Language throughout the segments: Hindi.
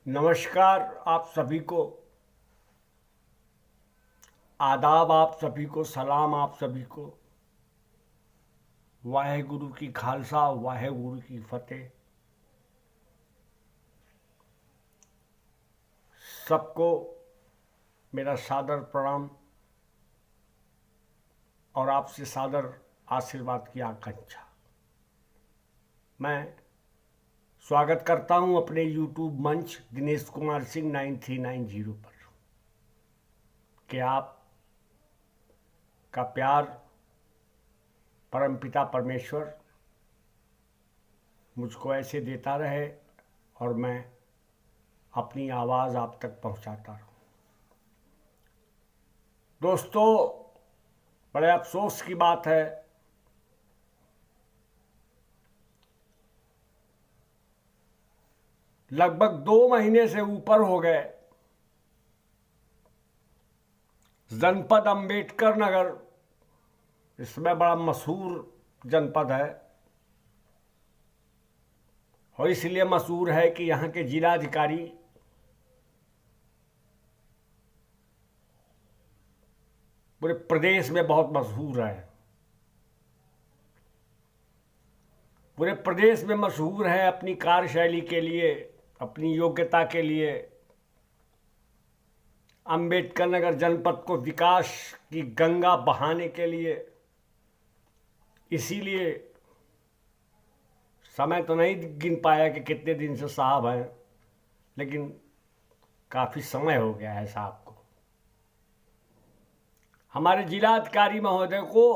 नमस्कार आप सभी को, आदाब आप सभी को, सलाम आप सभी को। वाहेगुरु की खालसा, वाहेगुरु की फतेह। सबको मेरा सादर प्रणाम और आपसे सादर आशीर्वाद की आकांक्षा। मैं स्वागत करता हूं अपने यूट्यूब मंच दिनेश कुमार सिंह 9390 पर कि आप का प्यार परमपिता परमेश्वर मुझको ऐसे देता रहे और मैं अपनी आवाज़ आप तक पहुंचाता रहूं। दोस्तों, बड़े अफसोस की बात है, लगभग 2 महीने से ऊपर हो गए जनपद अंबेडकर नगर, इसमें बड़ा मशहूर जनपद है और इसलिए मशहूर है कि यहाँ के जिलाधिकारी पूरे प्रदेश में बहुत मशहूर है। पूरे प्रदेश में मशहूर है अपनी कार्यशैली के लिए, अपनी योग्यता के लिए। अंबेडकर नगर जनपद को विकास की गंगा बहाने के लिए, इसीलिए समय तो नहीं गिन पाया कि कितने दिन से साहब हैं, लेकिन काफ़ी समय हो गया है साहब को। हमारे जिलाधिकारी महोदय को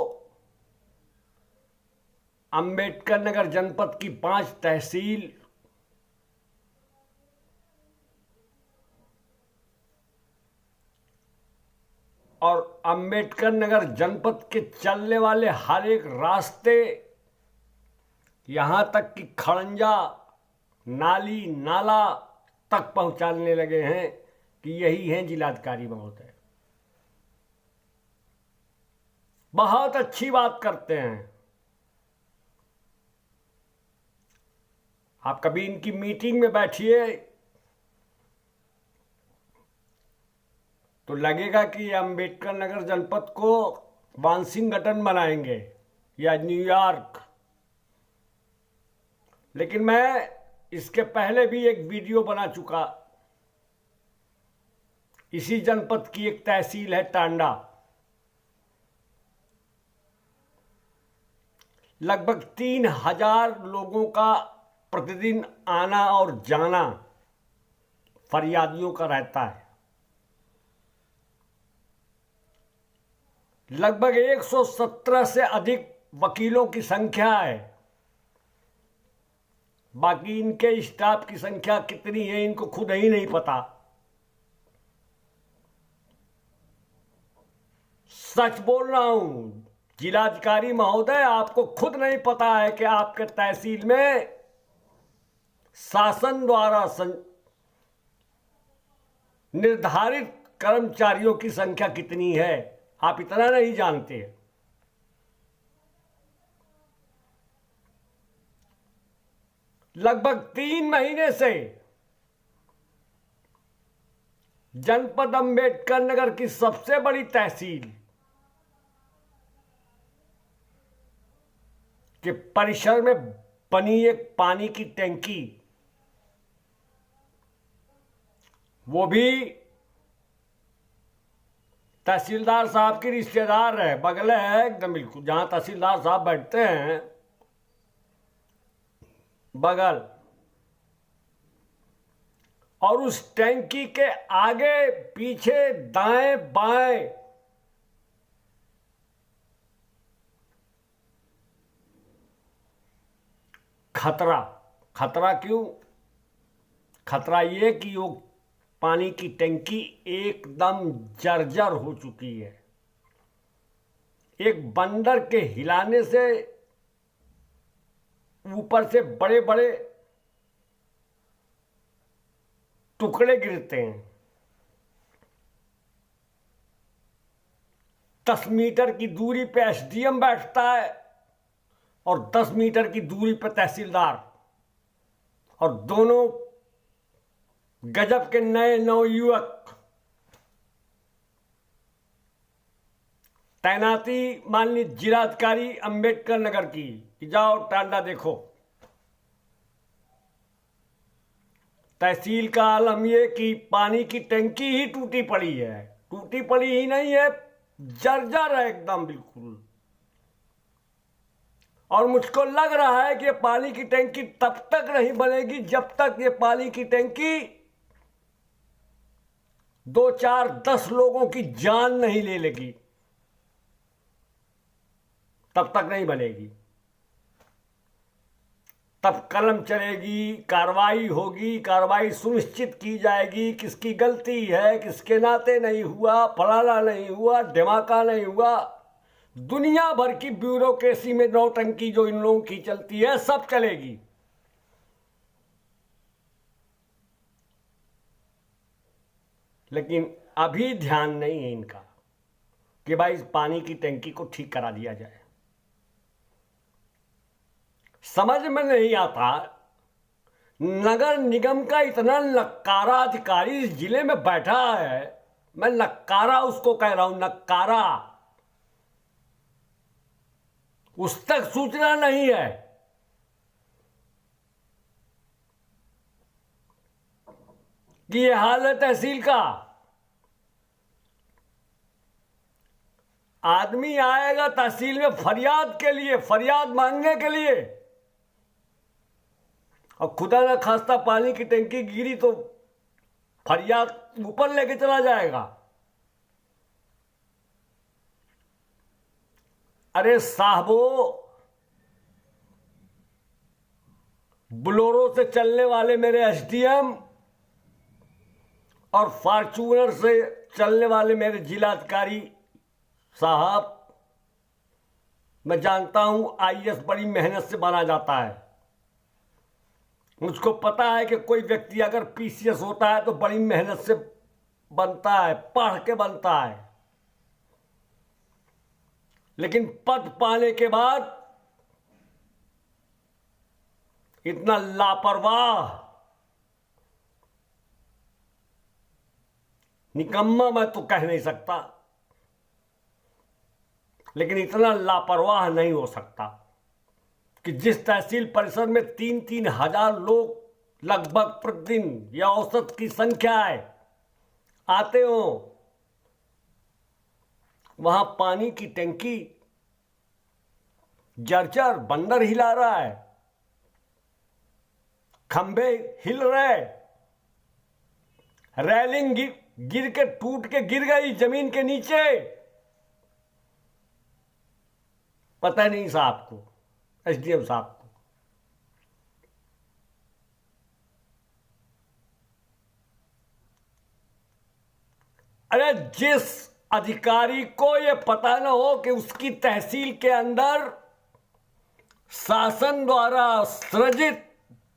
अंबेडकर नगर जनपद की 5 तहसील और अंबेडकर नगर जनपद के चलने वाले हर एक रास्ते, यहाँ तक कि खड़ंजा, नाली, नाला तक पहुंचाने लगे हैं कि यही हैं जिलाधिकारी महोदय। बहुत अच्छी बात करते हैं। आप कभी इनकी मीटिंग में बैठिए तो लगेगा कि अंबेडकर नगर जनपद को वाशिंगटन बनाएंगे या न्यूयॉर्क। लेकिन मैं इसके पहले भी एक वीडियो बना चुका। इसी जनपद की एक तहसील है टांडा, लगभग 3000 लोगों का प्रतिदिन आना और जाना फरियादियों का रहता है। लगभग 117 से अधिक वकीलों की संख्या है। बाकी इनके स्टाफ की संख्या कितनी है इनको खुद ही नहीं पता। सच बोल रहा हूं जिलाधिकारी महोदय, आपको खुद नहीं पता है कि आपके तहसील में शासन द्वारा निर्धारित कर्मचारियों की संख्या कितनी है। आप इतना नहीं जानते। लगभग 3 महीने से जनपद अंबेडकर नगर की सबसे बड़ी तहसील के परिसर में बनी एक पानी की टैंकी, वो भी तहसीलदार साहब की रिश्तेदार है, बगल है एकदम बिल्कुल जहां तहसीलदार साहब बैठते हैं, बगल। और उस टैंकी के आगे पीछे दाएं बाएं खतरा। खतरा क्यों? खतरा ये कि वो पानी की टंकी एकदम जर्जर हो चुकी है। एक बंदर के हिलाने से ऊपर से बड़े बड़े टुकड़े गिरते हैं। 10 मीटर की दूरी पे एसडीएम बैठता है और 10 मीटर की दूरी पे तहसीलदार, और दोनों गजब के नए नवयुवक तैनाती माननीय जिलाधिकारी अंबेडकर नगर की कि जाओ टांडा देखो। तहसील का आलम ये कि पानी की टंकी ही टूटी पड़ी है, टूटी पड़ी ही नहीं है, जर्जर है एकदम बिल्कुल। और मुझको लग रहा है कि ये पानी की टंकी तब तक नहीं बनेगी जब तक ये पानी की टंकी 2, 4, 10 लोगों की जान नहीं ले लेगी, तब तक नहीं बनेगी। तब कलम चलेगी, कार्रवाई होगी, कार्रवाई सुनिश्चित की जाएगी, किसकी गलती है, किसके नाते नहीं हुआ, फलाना नहीं हुआ, धमाका नहीं हुआ। दुनिया भर की ब्यूरोक्रेसी में नौटंकी जो इन लोगों की चलती है सब चलेगी। लेकिन अभी ध्यान नहीं है इनका कि भाई इस पानी की टंकी को ठीक करा दिया जाए। समझ में नहीं आता, नगर निगम का इतना नक्कारा अधिकारी इस जिले में बैठा है, मैं नक्कारा उसको कह रहा हूं, नक्कारा। उस तक सूचना नहीं है कि यह हाल है तहसील का। आदमी आएगा तहसील में फरियाद के लिए, फरियाद मांगने के लिए, और खुदा ना खास्ता पानी की टंकी गिरी तो फरियाद ऊपर लेके चला जाएगा। अरे साहबो, बोलेरो से चलने वाले मेरे एसडीएम और फॉर्च्यूनर से चलने वाले मेरे जिलाधिकारी साहब, मैं जानता हूं आईएएस बड़ी मेहनत से बना जाता है। मुझको पता है कि कोई व्यक्ति अगर पीसीएस होता है तो बड़ी मेहनत से बनता है, पढ़ के बनता है। लेकिन पद पाने के बाद इतना लापरवाह, निकम्मा मैं तो कह नहीं सकता, लेकिन इतना लापरवाह नहीं हो सकता कि जिस तहसील परिषद में 3-3 हजार लोग लगभग प्रतिदिन या औसत की संख्या है आते हो, वहां पानी की टंकी जर्जर, बंदर हिला रहा है, खंभे हिल रहे, रेलिंग गिर के टूट के गिर गई जमीन के नीचे। पता नहीं साहब को, एसडीएम साहब को। अरे जिस अधिकारी को यह पता न हो कि उसकी तहसील के अंदर शासन द्वारा सृजित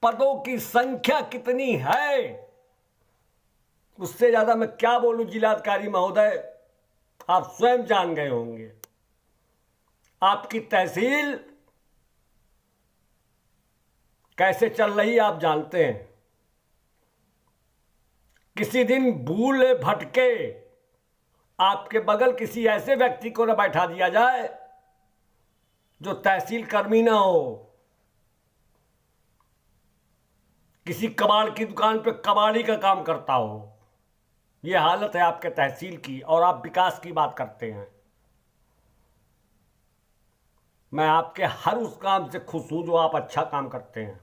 पदों की संख्या कितनी है, उससे ज्यादा मैं क्या बोलूं जिलाधिकारी महोदय, आप स्वयं जान गए होंगे। आपकी तहसील कैसे चल रही आप जानते हैं। किसी दिन भूले भटके आपके बगल किसी ऐसे व्यक्ति को न बैठा दिया जाए जो तहसील कर्मी ना हो, किसी कबाड़ की दुकान पे कबाड़ी का काम करता हो। यह हालत है आपके तहसील की, और आप विकास की बात करते हैं। मैं आपके हर उस काम से खुश हूं जो आप अच्छा काम करते हैं।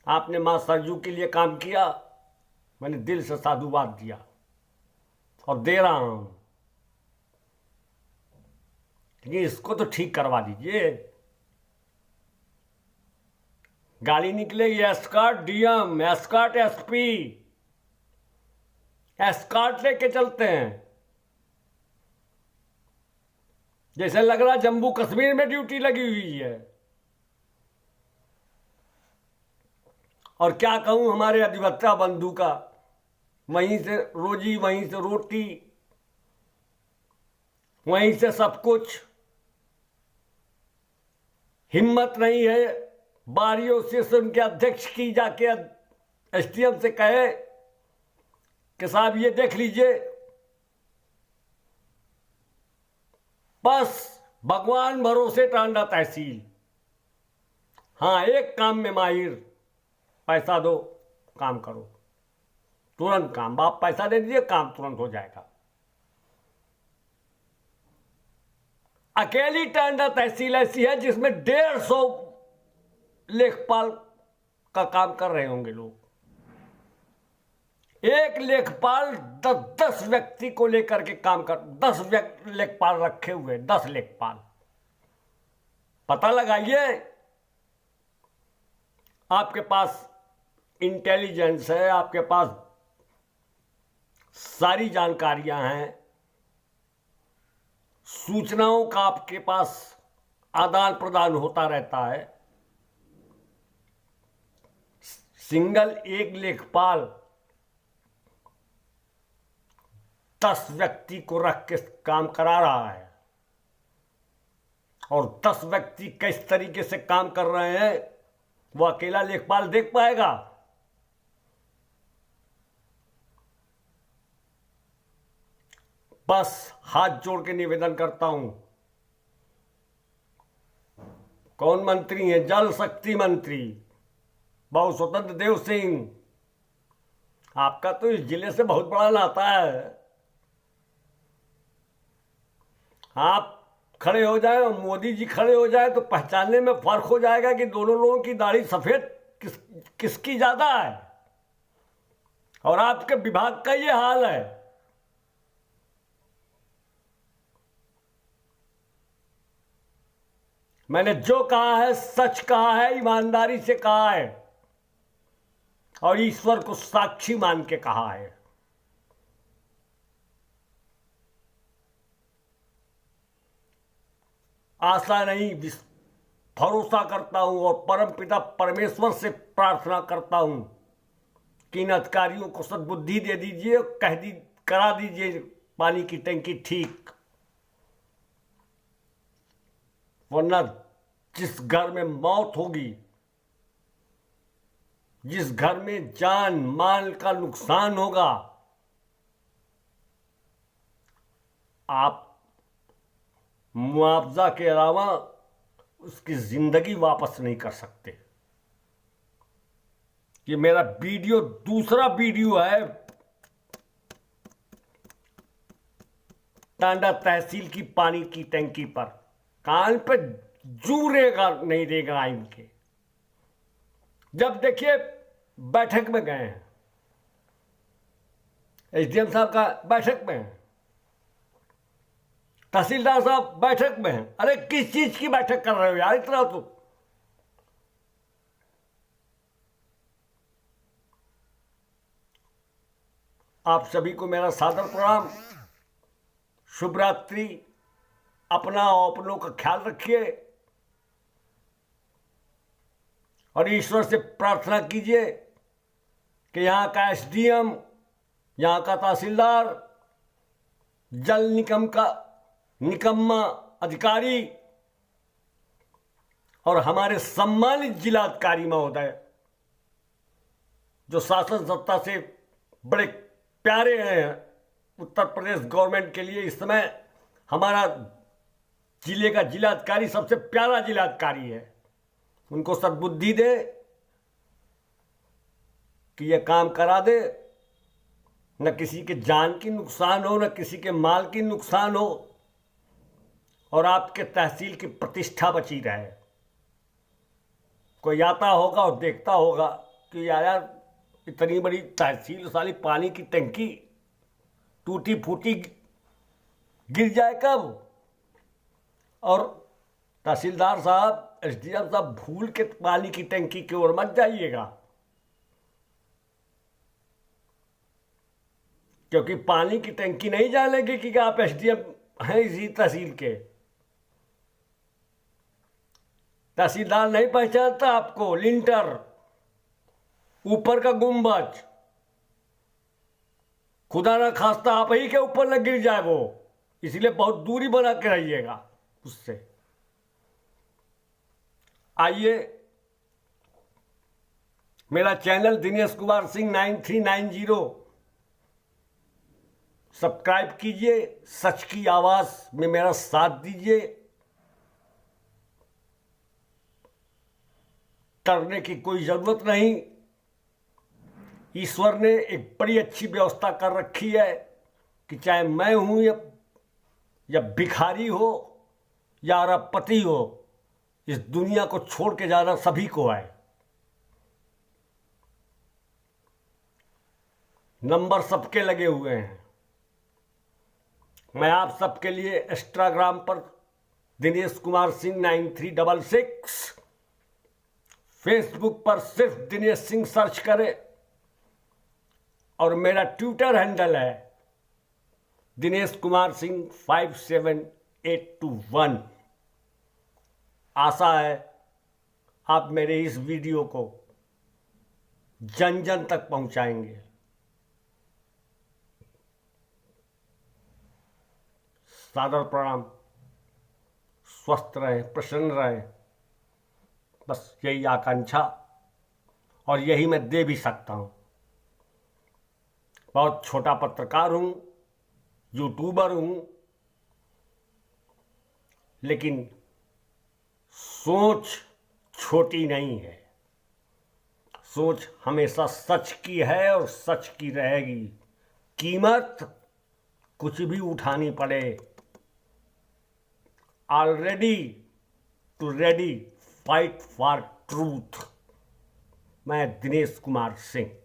आपने मां सरजू के लिए काम किया, मैंने दिल से साधुवाद दिया और दे रहा हूं, लेकिन इसको तो ठीक करवा दीजिए। गाड़ी निकलेगी escort DM, escort SP, escort लेके चलते हैं, जैसे लग रहा जम्मू कश्मीर में ड्यूटी लगी हुई है। और क्या कहूं हमारे अधिवक्ता बंधु का, वहीं से रोजी, वहीं से रोटी, वहीं से सब कुछ। हिम्मत नहीं है बारियों से उनके अध्यक्ष की जाके एसडीएम से कहे कि साहब ये देख लीजिए, बस भगवान भरोसे टांडा तहसील, हाँ एक काम में माहिर, पैसा दो काम करो, तुरंत काम, आप पैसा दे दीजिए काम तुरंत हो जाएगा। अकेली टांडा तहसील ऐसी है जिसमें 150 लेखपाल का काम कर रहे होंगे लोग। एक लेखपाल 10 व्यक्ति को लेकर के काम कर, 10 लेखपाल रखे हुए, 10 लेखपाल। पता लगाइए, आपके पास इंटेलिजेंस है, आपके पास सारी जानकारियां हैं, सूचनाओं का आपके पास आदान प्रदान होता रहता है। सिंगल एक लेखपाल 10 व्यक्ति को रख के काम करा रहा है, और 10 व्यक्ति किस तरीके से काम कर रहे हैं वो अकेला लेखपाल देख पाएगा? बस हाथ जोड़ के निवेदन करता हूं, कौन मंत्री है? जल शक्ति मंत्री बाबू स्वतंत्र देव सिंह। आपका तो इस जिले से बहुत बड़ा नाता है। आप खड़े हो जाए और मोदी जी खड़े हो जाए तो पहचानने में फर्क हो जाएगा कि दोनों लोगों की दाढ़ी सफेद किसकी ज्यादा है। और आपके विभाग का ये हाल है। मैंने जो कहा है सच कहा है, ईमानदारी से कहा है, और ईश्वर को साक्षी मान के कहा है। आशा नहीं, भरोसा करता हूं और परमपिता परमेश्वर से प्रार्थना करता हूं कि इन अधिकारियों को सद्बुद्धि दे दीजिए, करा दीजिए पानी की टंकी ठीक, वरना जिस घर में मौत होगी, जिस घर में जान माल का नुकसान होगा, आप मुआवजा के अलावा उसकी जिंदगी वापस नहीं कर सकते। ये मेरा वीडियो दूसरा वीडियो है टांडा तहसील की पानी की टंकी पर। कान पे जू रेगा नहीं देगा इनके। जब देखिए बैठक में गए हैं, एसडीएम साहब का बैठक में है, तहसीलदार साहब बैठक में हैं। अरे किस चीज की बैठक कर रहे हो यार इतना? तो आप सभी को मेरा सादर प्रणाम, शुभ रात्रि। अपना और अपनों का ख्याल रखिए और ईश्वर से प्रार्थना कीजिए कि यहाँ का एसडीएम, यहाँ का तहसीलदार, जल निगम का निकम्मा अधिकारी और हमारे सम्मानित जिलाधिकारी महोदय जो शासन सत्ता से बड़े प्यारे हैं उत्तर प्रदेश गवर्नमेंट के लिए। इस समय हमारा जिले का जिलाधिकारी सबसे प्यारा जिलाधिकारी है। उनको सद्बुद्धि दे कि यह काम करा दे, न किसी के जान की नुकसान हो, न किसी के माल की नुकसान हो, और आपके तहसील की प्रतिष्ठा बची रहे। कोई आता होगा और देखता होगा कि यार इतनी बड़ी तहसील, साली पानी की टंकी टूटी फूटी गिर जाए कब? और तहसीलदार साहब, एसडीएम साहब, भूल के पानी की टंकी की ओर मत जाइएगा, क्योंकि पानी की टंकी नहीं जानेगी कि आप एसडीएम हैं इसी तहसील के। तहसीलदार नहीं पहचानता आपको। लिंटर, ऊपर का गुंबज, खुदा ना खास्ता आप ही के ऊपर न गिर जाए वो, इसलिए बहुत दूरी बना के रहिएगा उससे। आइए मेरा चैनल दिनेश कुमार सिंह 9390 सब्सक्राइब कीजिए, सच की आवाज में मेरा साथ दीजिए। डरने की कोई जरूरत नहीं। ईश्वर ने एक बड़ी अच्छी व्यवस्था कर रखी है कि चाहे मैं हूं या भिखारी हो या अरबपति हो, इस दुनिया को छोड़ के जाना सभी को है। नंबर सबके लगे हुए हैं। मैं आप सबके लिए इंस्टाग्राम पर दिनेश कुमार सिंह 9366, फेसबुक पर सिर्फ दिनेश सिंह सर्च करें और मेरा ट्विटर हैंडल है दिनेश कुमार सिंह 57821। आशा है आप मेरे इस वीडियो को जन जन तक पहुंचाएंगे। सादर प्रणाम। स्वस्थ रहें, प्रसन्न रहें, बस यही आकांक्षा, और यही मैं दे भी सकता हूं। बहुत छोटा पत्रकार हूं, यूट्यूबर हूं, लेकिन सोच छोटी नहीं है। सोच हमेशा सच की है और सच की रहेगी। कीमत कुछ भी उठानी पड़े, already to ready fight for truth. मैं दिनेश कुमार सिंह।